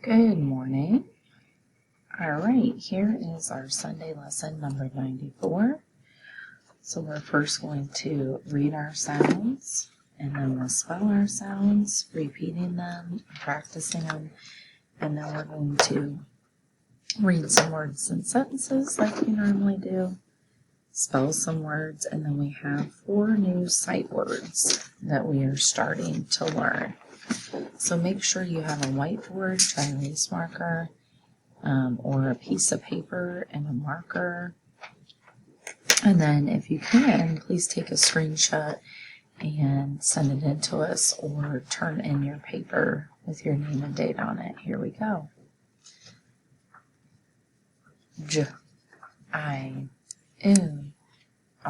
Good morning. All right, here is our Sunday lesson number 94. So we're first going to read our sounds, and then we'll spell our sounds, repeating them, practicing them, and then we're going to read some words and sentences like we normally do, spell some words, and then we have 4 new sight words that we are starting to learn. So make sure you have a whiteboard, dry erase marker, or a piece of paper and a marker. And then if you can, please take a screenshot and send it in to us, or turn in your paper with your name and date on it. Here we go. J, I, U,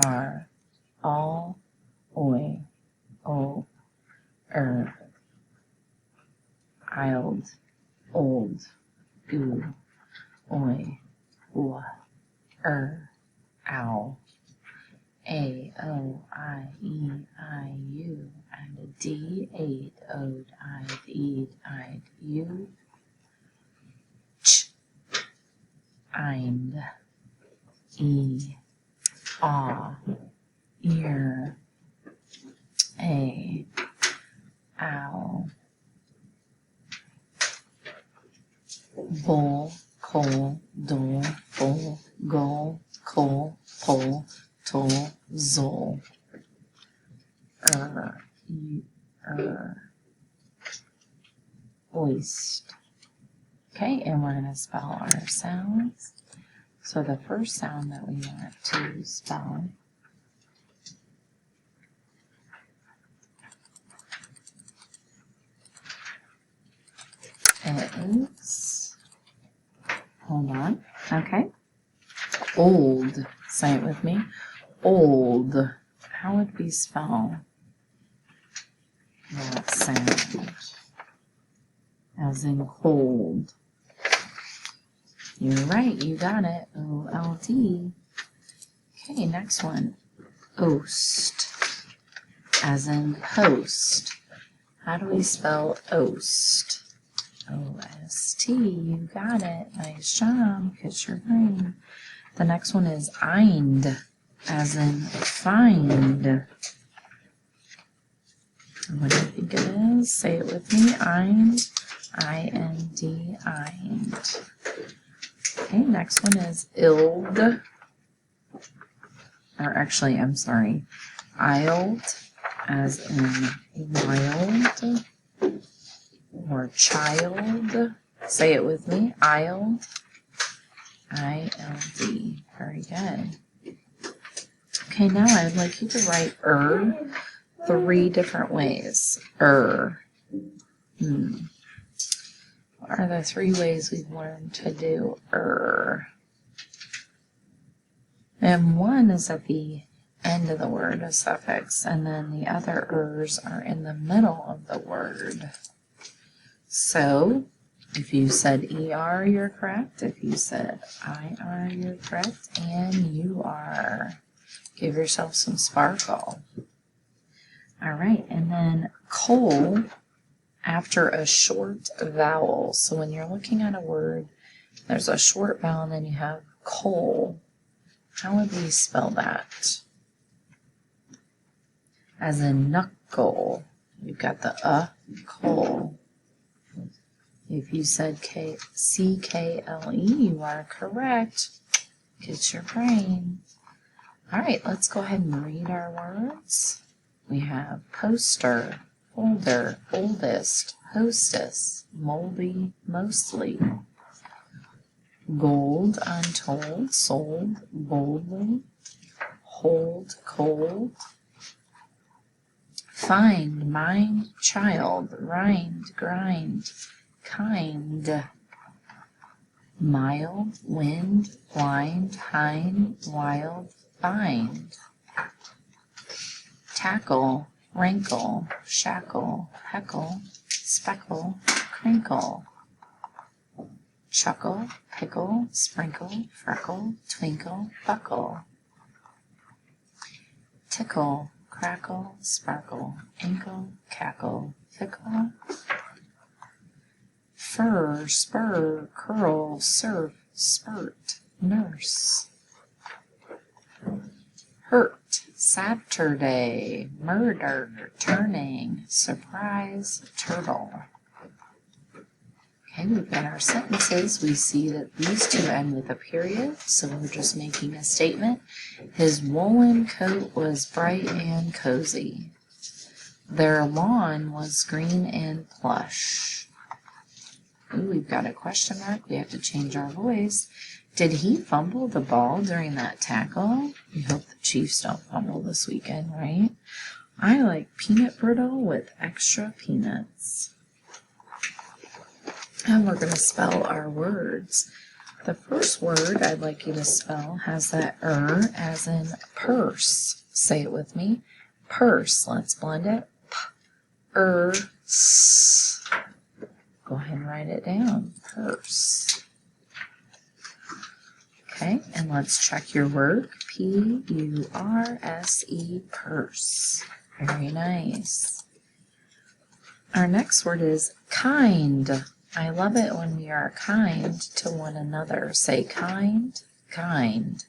R, all, oi, o, ild, old, goo, oi, wa, ow, a, o, I, e, I, u, and a d, aid, ode, I'd, u, ch, eind, e, aw, ear, a, ow, bull, coal, dole, bull, goal, coal, pole, toll, zol, oist. Okay, and we're going to spell our sounds. So the first sound that we want to spell is, hold on, okay, old. Say it with me. Old. How would we spell that sound? As in cold. You're right, you got it. O-L-D. Okay, next one. Oast. As in post. How do we spell oast? O-S-T. You got it. Nice job. Kiss your brain. The next one is eind. As in find. What do you think it is? Say it with me. Eind. I-N-D. Eind. Okay, next one is ild. Or actually, I'm sorry. Ild. As in wild. Or child. Say it with me. Ild. I-L-D. Very good. Okay, now I'd like you to write 3 different ways. What are the 3 ways we've learned to do And one is at the end of the word, a suffix, and then the other ers are in the middle of the word. So, if you said ER, you're correct. If you said IR, you're correct. And you are. Give yourself some sparkle. All right, and then coal after a short vowel. So when you're looking at a word, there's a short vowel and then you have coal. How would we spell that? As in knuckle. You've got the coal. If you said C-K-L-E, you are correct. Get your brain. All right, let's go ahead and read our words. We have poster, folder, oldest, hostess, moldy, mostly. Gold, untold, sold, boldly. Hold, cold. Find, mind, child, rind, grind. Kind. Mild, wind, blind, hind, wild, bind. Tackle, wrinkle, shackle, heckle, speckle, crinkle. Chuckle, pickle, sprinkle, freckle, twinkle, buckle. Tickle, crackle, sparkle, inkle, cackle, fickle. fur, spur, curl, surf, spurt, nurse. Hurt, Saturday, murder, turning, surprise, turtle. Okay, we've got our sentences. We see that these two end with a period, so we're just making a statement. His woolen coat was bright and cozy. Their lawn was green and plush. Ooh, we've got a question mark. We have to change our voice. Did he fumble the ball during that tackle? We hope the Chiefs don't fumble this weekend, right? I like peanut brittle with extra peanuts. And we're going to spell our words. The first word I'd like you to spell has that as in purse. Say it with me. Purse. Let's blend it. S. Go ahead and write it down. Purse. Okay, and let's check your work. P-U-R-S-E, purse. Very nice. Our next word is kind. I love it when we are kind to one another. Say kind, kind.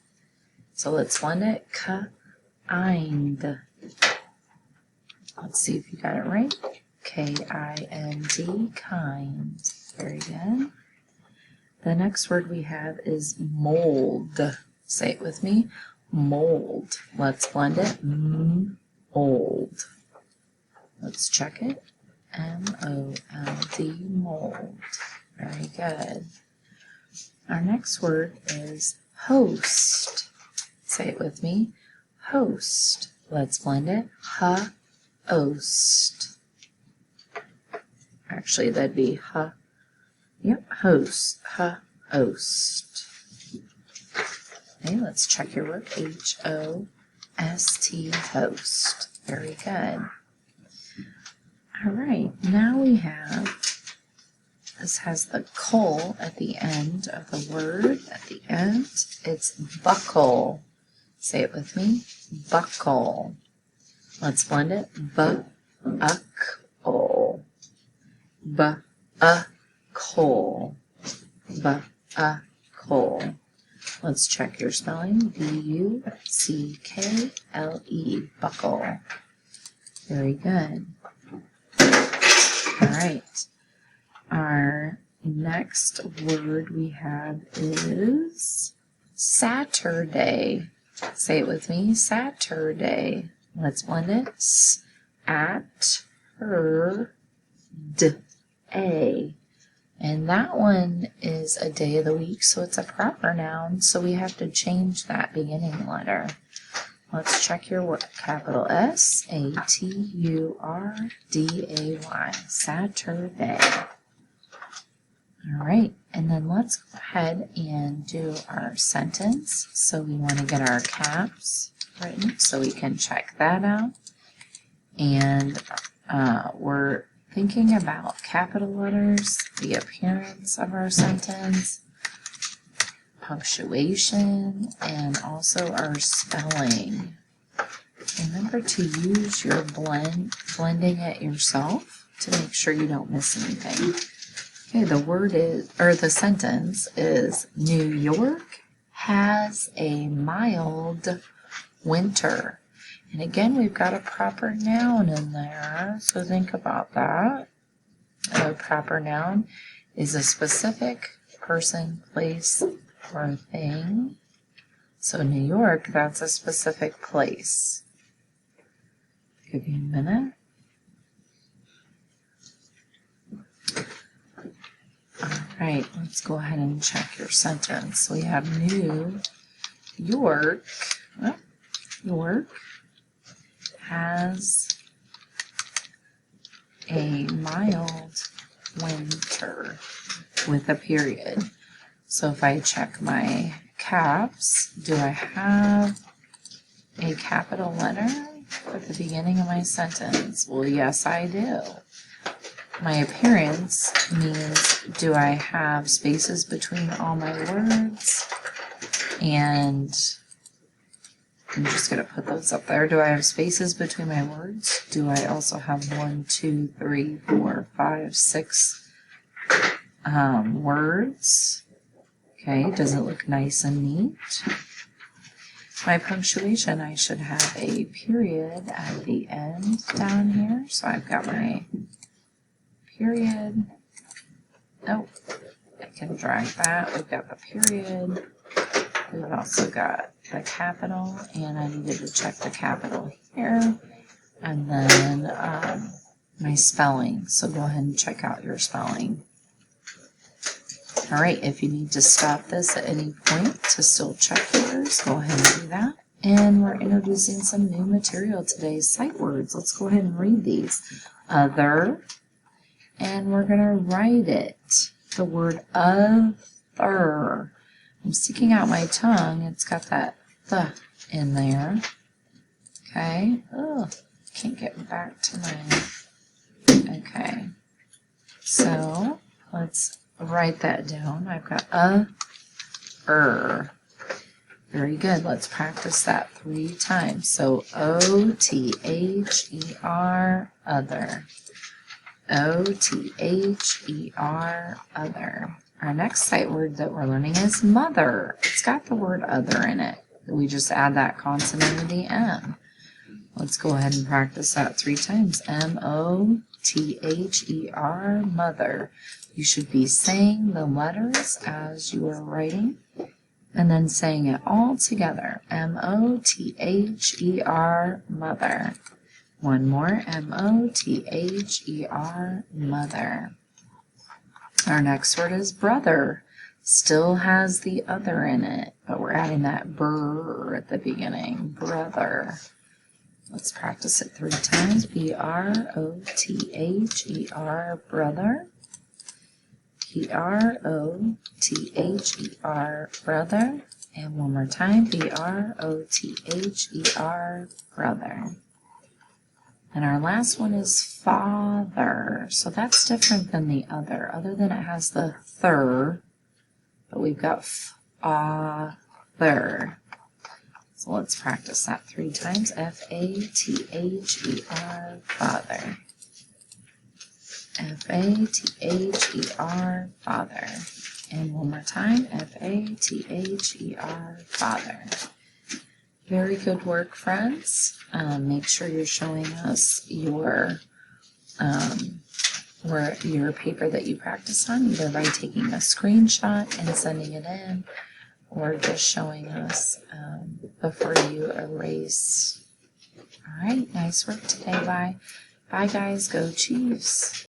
So let's blend it. Kind. Let's see if you got it right. K-I-N-D, kind. Very good. The next word we have is mold. Say it with me. Mold. Let's blend it. Mold. Let's check it. M-O-L-D, mold. Very good. Our next word is host. Say it with me. Host. Let's blend it. Ha-ost. Actually, that'd be host. Ha-ost. Okay, let's check your work. H-O-S-T, host. Very good. All right, now we have, this has the col at the end of the word. At the end, it's buckle. Say it with me. Buckle. Let's blend it. Bu-uckle. Bu-uckle. Bu-uckle. Let's check your spelling. B-U-C-K-L-E. Buckle. Very good. All right. Our next word we have is Saturday. Say it with me. Saturday. Let's blend it. S-A-T-U-R-D-A. And that one is a day of the week, so it's a proper noun, so we have to change that beginning letter. Let's check your work. Capital S-A-T-U-R-D-A-Y. Saturday. All right, and then let's go ahead and do our sentence. So we want to get our caps written so we can check that out. And we're thinking about capital letters, the appearance of our sentence, punctuation, and also our spelling. Remember to use your blending it yourself to make sure you don't miss anything. Okay, the sentence is New York has a mild winter. And again, we've got a proper noun in there, so think about that. A proper noun is a specific person, place, or thing. So New York, that's a specific place. Give you a minute. All right, let's go ahead and check your sentence. We have New York. York has a mild winter with a period. So if I check my caps, do I have a capital letter at the beginning of my sentence? Well, yes, I do. My appearance means, do I have spaces between all my words? And I'm just going to put those up there. Do I have spaces between my words? Do I also have 1, 2, 3, 4, 5, 6 words. Okay, does it look nice and neat? My punctuation, I should have a period at the end down here. So I've got my period. Oh, I can drag that. We've got the period. We've also got the capital, and I needed to check the capital here. And then my spelling. So go ahead and check out your spelling. All right, if you need to stop this at any point to still check yours, go ahead and do that. And we're introducing some new material today, sight words. Let's go ahead and read these. Other, and we're going to write it. The word other. I'm sticking out my tongue. It's got that "the" in there. Okay. Oh, can't get back to my... Okay. So, let's write that down. I've got Very good. Let's practice that 3 times. So, O-T-H-E-R, other. O-T-H-E-R, other. Our next sight word that we're learning is mother. It's got the word other in it. We just add that consonant to the M. Let's go ahead and practice that 3 times. M-O-T-H-E-R, mother. You should be saying the letters as you are writing, and then saying it all together. M-O-T-H-E-R, mother. One more. M-O-T-H-E-R, mother. Our next word is brother. Still has the other in it, but we're adding that brr at the beginning. Brother. Let's practice it 3 times. B-R-O-T-H-E-R, brother. B-R-O-T-H-E-R, brother. And one more time. B-R-O-T-H-E-R, brother. And our last one is father. So that's different than the other than it has the thir, but we've got father. So let's practice that 3 times. F-A-T-H-E-R, father. F-A-T-H-E-R, father. And one more time. F-A-T-H-E-R, father. Very good work, friends. Make sure you're showing us your paper that you practice on, either by taking a screenshot and sending it in, or just showing us before you erase. All right, nice work today. Bye. Bye, guys. Go Chiefs.